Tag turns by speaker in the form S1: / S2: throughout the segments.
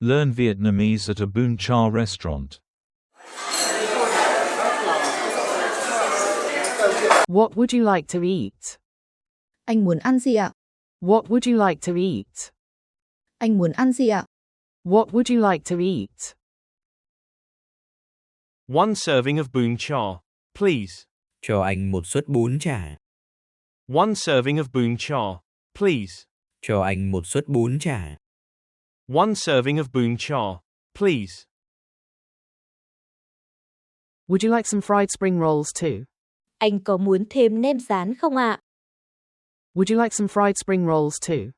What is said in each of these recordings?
S1: Learn Vietnamese at a Bún Chả restaurant.
S2: What would you like to eat?
S3: Anh muốn ăn gì ạ?
S2: What would you like to eat?
S3: Anh muốn ăn gì ạ?
S2: What would you like to eat?
S4: One serving of bún chả, please.
S5: Cho anh một suất bún chả.
S4: One serving of bún chả, please.
S5: Cho anh một suất bún chả.
S4: One serving of bún chả, please.
S2: Would you like some fried spring rolls too?
S6: Anh có muốn thêm nem rán không ạ?
S2: Would you like some fried spring rolls too?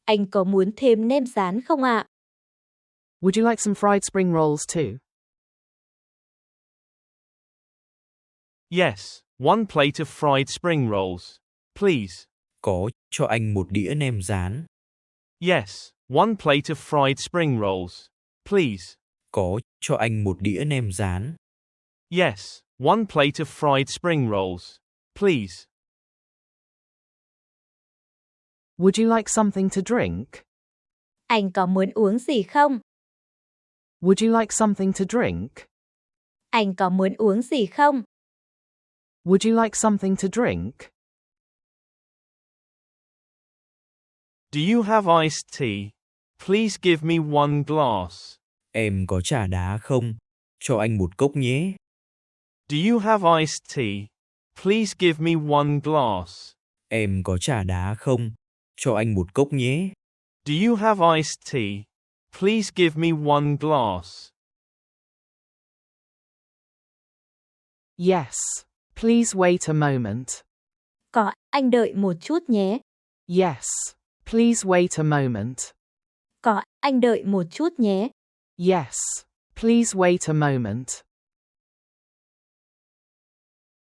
S6: Anh có muốn thêm nem rán không ạ?
S2: Would you like some fried spring rolls too?
S4: Yes, one plate of fried spring rolls, please.
S5: Có, cho anh một đĩa nem rán.
S4: Yes, one plate of fried spring rolls, please.
S5: Có, cho anh một đĩa nem rán.
S4: Yes, one plate of fried spring rolls, please.
S2: Would you like something to drink?
S6: Anh có muốn uống gì không?
S2: Would you like something to drink?
S6: Anh có muốn uống gì không?
S2: Would you like something to drink?
S4: Do you have iced tea? Please give me one glass.
S5: Em có trà đá không? Cho anh một cốc nhé.
S4: Do you have iced tea? Please give me one glass.
S5: Em có trà đá không? Cho anh một cốc nhé.
S4: Do you have iced tea? Please give me one glass.
S2: Yes. Please wait a moment.
S6: Có, anh đợi một chút nhé.
S2: Yes. Please wait a moment.
S6: Có, anh đợi một chút nhé.
S2: Yes. Please wait a moment.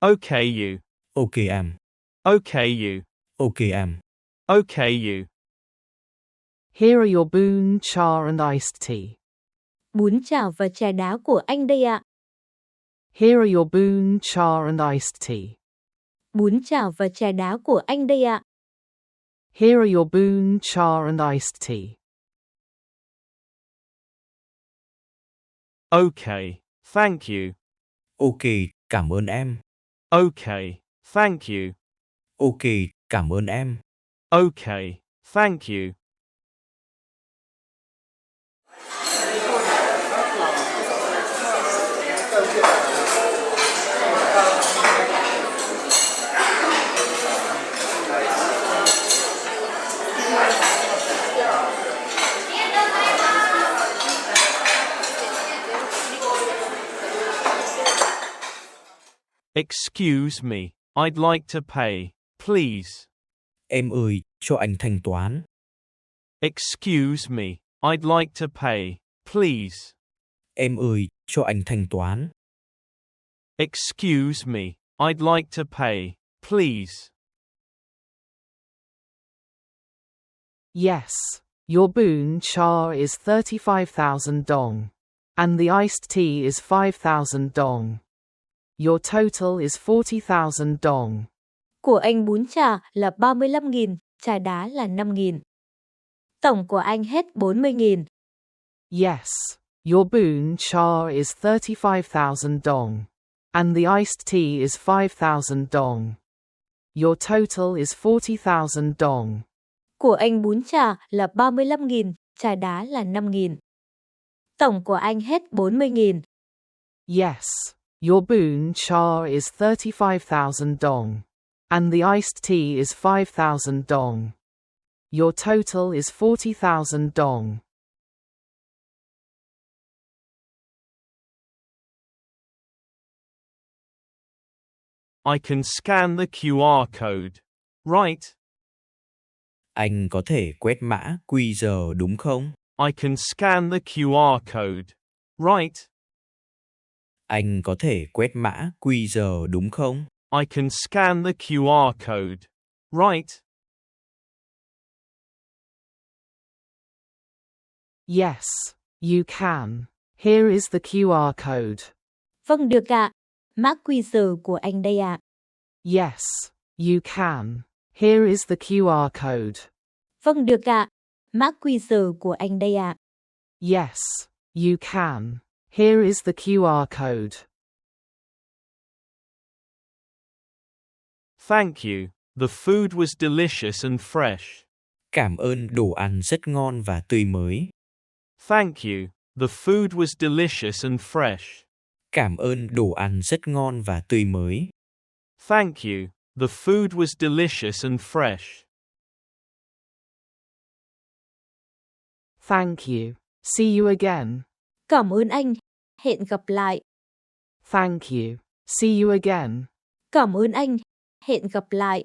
S4: Okay you.
S5: Ok em.
S4: Okay you.
S5: Ok em.
S4: Okay you.
S2: Here are your bún chả and iced tea.
S6: Bún chả và trà đá của anh đây ạ.
S2: Here are your bún chả and iced tea.
S6: Bún chả và trà đá của anh đây ạ.
S2: Here are your bún chả and iced tea.
S4: Okay, thank you.
S5: Ok, cảm ơn em.
S4: Okay, thank you.
S5: Ok, cảm ơn em.
S4: Okay, thank you. Excuse me, I'd like to pay, please.
S5: Em ơi, cho anh thanh toán.
S4: Excuse me, I'd like to pay, please.
S5: Em ơi, cho anh thanh toán.
S4: Excuse me, I'd like to pay, please.
S2: Yes. Your bún chả is 35,000 dong. And the iced tea is 5,000 dong. Your total is 40,000 dong.
S6: Của anh bún chả là 35.000, trà đá là 5.000. Tổng của anh hết 40.000.
S2: Yes. Your bún chả is 35,000 dong. And the iced tea is 5,000 dong. Your total is 40,000 dong.
S6: Của anh bún chả là 35.000, trà đá là 5.000. Tổng của anh hết 40.000.
S2: Yes. Your bún chả is 35,000 dong. And the iced tea is 5,000 dong. Your total is 40,000 dong.
S4: I can scan the QR code. Right?
S5: Anh có thể quét mã QR đúng không?
S4: I can scan the QR code. Right?
S5: Anh có thể quét mã QR đúng không?
S4: I can scan the QR code. Right?
S2: Yes, you can. Here is the QR code.
S6: Vâng được ạ. Mã QR của anh đây ạ.
S2: Yes, you can. Here is the QR code.
S6: Vâng được ạ. Mã QR của anh đây ạ.
S2: Yes, you can. Here is the QR code.
S4: Thank you. The food was delicious and fresh.
S5: Cảm ơn, đồ ăn rất ngon và tươi mới.
S4: Thank you. The food was delicious and fresh.
S5: Cảm ơn, đồ ăn rất ngon và tươi mới.
S4: Thank you. The food was delicious and fresh.
S2: Thank you. See you again.
S6: Cảm ơn anh. Hẹn gặp lại.
S2: Thank you. See you again.
S6: Cảm ơn anh. Hẹn gặp lại.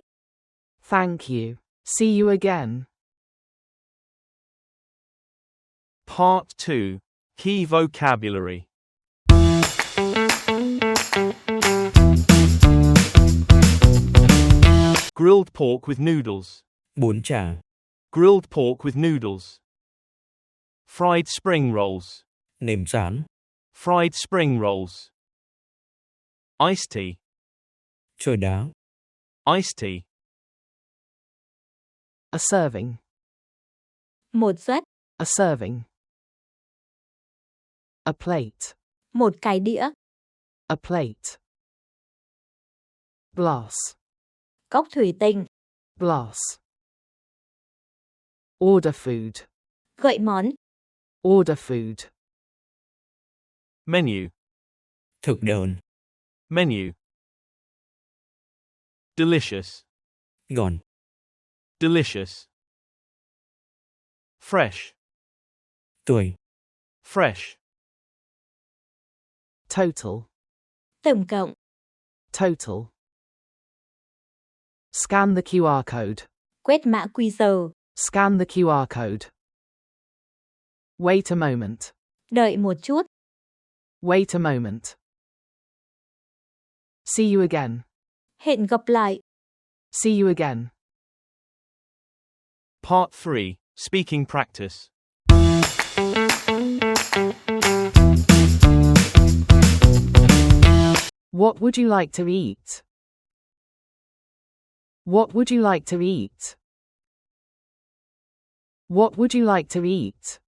S2: Thank you. See you again.
S4: Part 2. Key vocabulary. Grilled pork with noodles.
S5: Bún chả,
S4: Grilled pork with noodles. Fried spring rolls.
S5: nêm rán,
S4: Fried spring rolls. Iced tea.
S5: trà đá,
S4: Iced tea.
S2: A serving.
S6: Một suất.
S2: A serving. A plate.
S6: Một cái đĩa.
S2: A plate. Glass.
S6: Cốc thủy tinh.
S2: Glass. Order food.
S6: Gọi món.
S2: Order food.
S4: Menu.
S5: thực đơn,
S4: Menu. Delicious.
S5: ngon,
S4: Delicious. Fresh.
S5: tươi,
S4: Fresh.
S2: Total.
S6: Tổng cộng.
S2: Total. Scan the QR code.
S6: Quét mã QR.
S2: Scan the QR code. Wait a moment.
S6: Đợi một chút.
S2: Wait a moment. See you again.
S6: Hẹn gặp lại.
S2: See you again.
S4: Part 3. Speaking practice.
S2: What would you like to eat? What would you like to eat? What would you like to eat?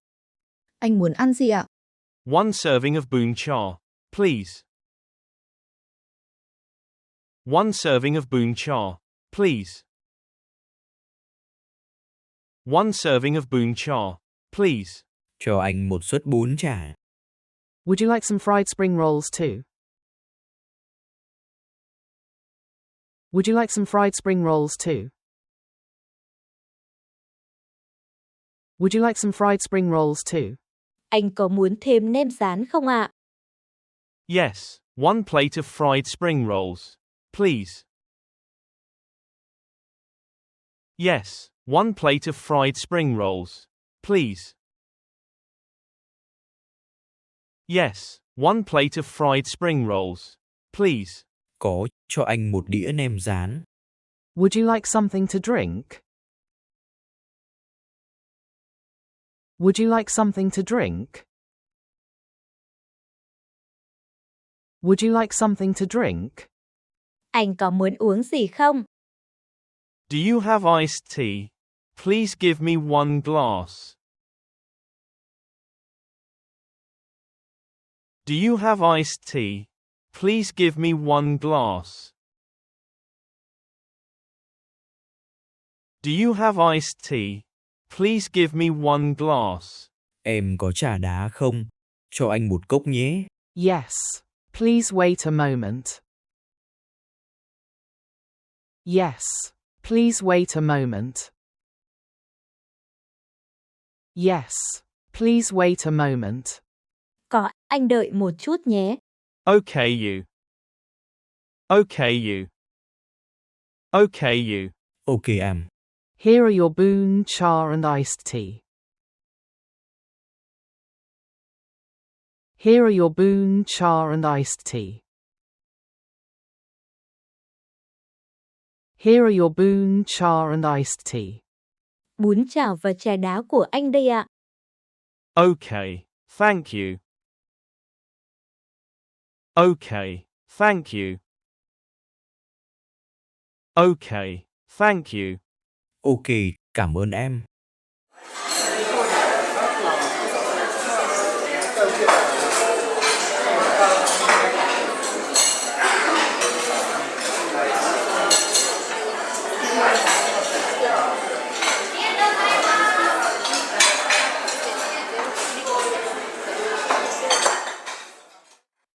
S3: Anh muốn ăn gì ạ?
S4: One serving of bún chả, please. One serving of bún chả, please. One serving of bún chả, please.
S5: cho anh một suất bún chả.
S2: Would you like some fried spring rolls too? Would you like some fried spring rolls too? Would you like some fried spring rolls too?
S6: Anh có muốn thêm nêm rán không ạ?
S4: Yes, one plate of fried spring rolls, please. Yes, one plate of fried spring rolls, please. Yes, one plate of fried spring rolls, please.
S5: Có, cho anh một đĩa nem rán.
S2: Would you like something to drink? Would you like something to drink? Would you like something to drink?
S6: Anh có muốn uống gì không?
S4: Do you have iced tea? Please give me one glass. Do you have iced tea? Please give me one glass. Do you have iced tea? Please give me one glass.
S5: Em có trà đá không? Cho anh một cốc nhé.
S2: Yes. Please wait a moment. Yes. Please wait a moment. Yes. Please wait a moment.
S6: Có, anh đợi một chút nhé.
S4: Okay you. Okay you. Okay you.
S5: Ok em.
S2: Here are your bún chả and iced tea. Here are your bún chả and iced tea. Here are your bún chả and iced tea.
S6: Bún chả và trà đá của anh đây ạ.
S4: Okay, thank you. Okay, thank you. Okay, thank you.
S5: Ok, cảm ơn em.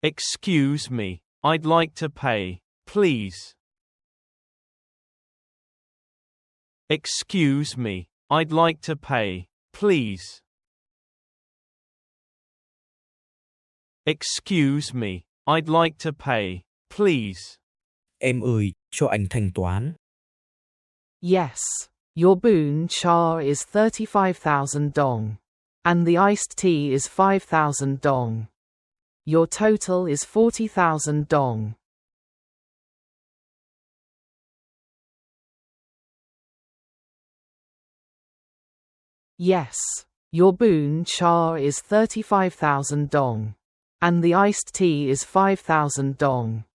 S4: Excuse me, I'd like to pay, please. Excuse me, I'd like to pay, please. Excuse me, I'd like to pay, please.
S5: Em ơi, cho anh thanh toán.
S2: Yes. Your boon cha is 35,000 dong. And the iced tea is 5,000 dong. Your total is 40,000 dong. Yes. Your boon cha is 35,000 dong. And the iced tea is 5,000 dong.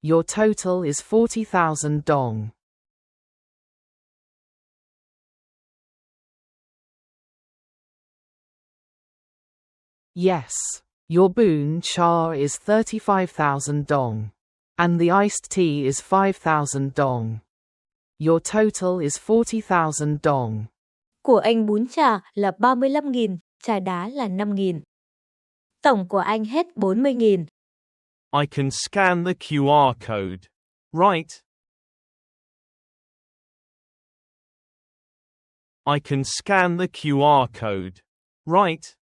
S2: Your total is 40,000 dong. Yes. Your boon cha is 35,000 dong. And the iced tea is 5,000 dong. Your total is 40,000 dong.
S6: Của anh bún chả là 35.000, trà đá là 5.000. Tổng của anh hết 40.000.
S4: I can scan the QR code. Right? I can scan the QR code. Right?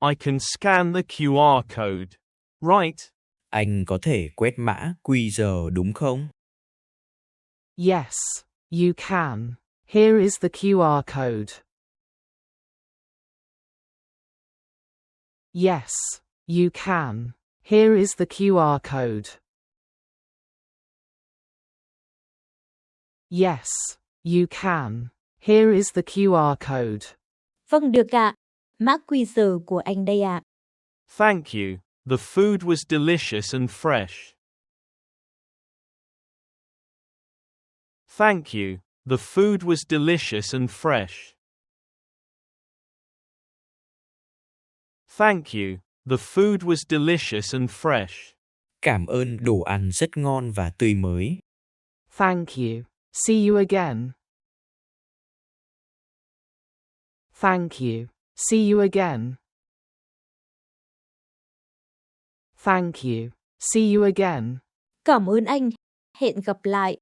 S4: I can scan the QR code. Right?
S5: Anh có thể quét mã QR đúng không?
S2: Yes, you can. Here is the QR code. Yes, you can. Here is the QR code. Yes, you can. Here is the QR code.
S6: Vâng được ạ. Mã QR của anh đây ạ.
S4: Thank you. The food was delicious and fresh. Thank you. The food was delicious and fresh. Thank you. The food was delicious and fresh.
S5: Cảm ơn, đồ ăn rất ngon và tươi mới.
S2: Thank you. See you again. Thank you. See you again. Thank you. See you again.
S6: Cảm ơn anh. Hẹn gặp lại.